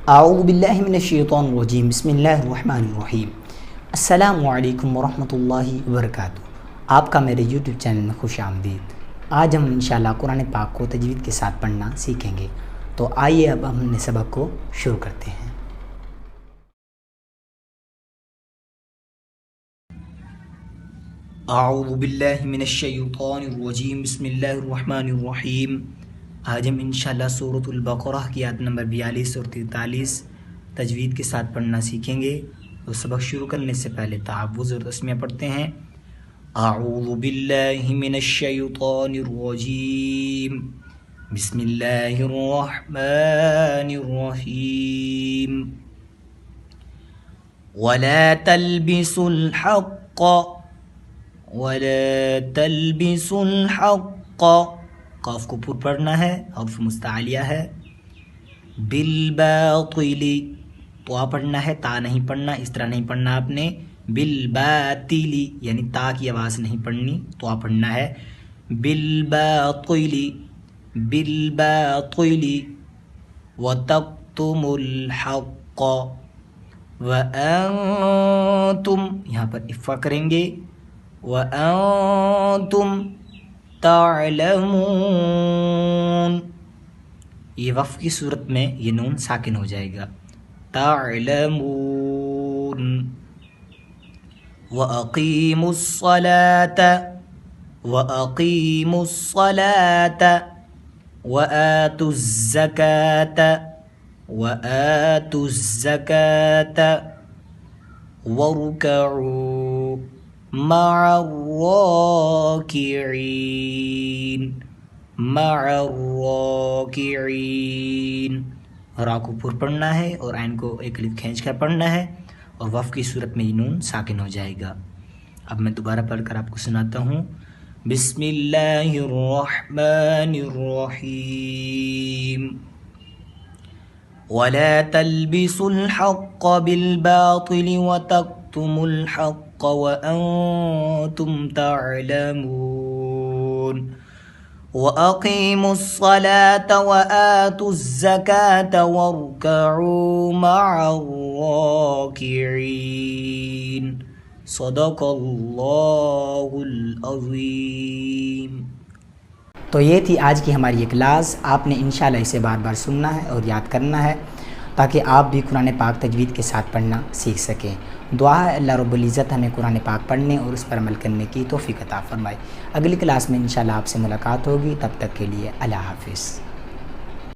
اعوذ باللہ من الشیطان الرجیم بسم اللہ الرحمن الرحیم۔ السلام علیکم ورحمۃ اللہ وبرکاتہ۔ آپ کا میرے یوٹیوب چینل میں خوش آمدید۔ آج ہم انشاءاللہ قرآن پاک کو تجوید کے ساتھ پڑھنا سیکھیں گے، تو آئیے اب ہم نے سبق کو شروع کرتے ہیں۔ اعوذ باللہ من الشیطان الرجیم بسم اللہ الرحمن الرحیم۔ آج ہم انشاءاللہ سورۃ البقرہ کی آیت نمبر 42 اور 43 تجوید کے ساتھ پڑھنا سیکھیں گے۔ تو سبق شروع کرنے سے پہلے تعوذ اور تسمیہ پڑھتے ہیں۔ اعوذ باللہ من الشیطان الرجیم بسم اللہ الرحمن الرحیم۔ ولا تلبسوا الحق قاف کو پر پڑھنا ہے، حرف مستعلیہ ہے۔ بالباطل تو پڑھنا ہے، تا نہیں پڑھنا، اس طرح نہیں پڑھنا آپ نے۔ بالباطل یعنی تا کی آواز نہیں پڑھنی، تو پڑھنا ہے بالباطل وتکتم الحق وانتم، یہاں پر افا کریں گے، وانتم تعلمون، یہ وقف کی صورت میں یہ نون ساکن ہو جائے گا، تعلمون۔ وَأَقِيمُوا الصَّلَاةَ وَآتُوا الزَّكَاةَ وَارْكَعُوا مع الراکعین، را کو پر پڑھنا ہے اور عین کو ایک الف کھینچ کر پڑھنا ہے، اور وقف کی صورت میں یہ نون ساکن ہو جائے گا۔ اب میں دوبارہ پڑھ کر آپ کو سناتا ہوں۔ بسم اللہ الرحمن الرحیم۔ ولا تلبسوا الحق بالباطل وتكتموا الحق وأنتم تعلمون۔ وأقيموا الصلاة وآتوا الزكاة واركعوا مع الراكعين۔ صدق اللہ العظیم۔ تو یہ تھی آج کی ہماری یہ کلاس۔ آپ نے انشاءاللہ اسے بار بار سننا ہے اور یاد کرنا ہے، تاکہ آپ بھی قرآن پاک تجوید کے ساتھ پڑھنا سیکھ سکیں۔ دعا ہے اللہ رب العزت ہمیں قرآن پاک پڑھنے اور اس پر عمل کرنے کی توفیق عطا فرمائے۔ اگلی کلاس میں انشاءاللہ آپ سے ملاقات ہوگی، تب تک کے لیے اللہ حافظ۔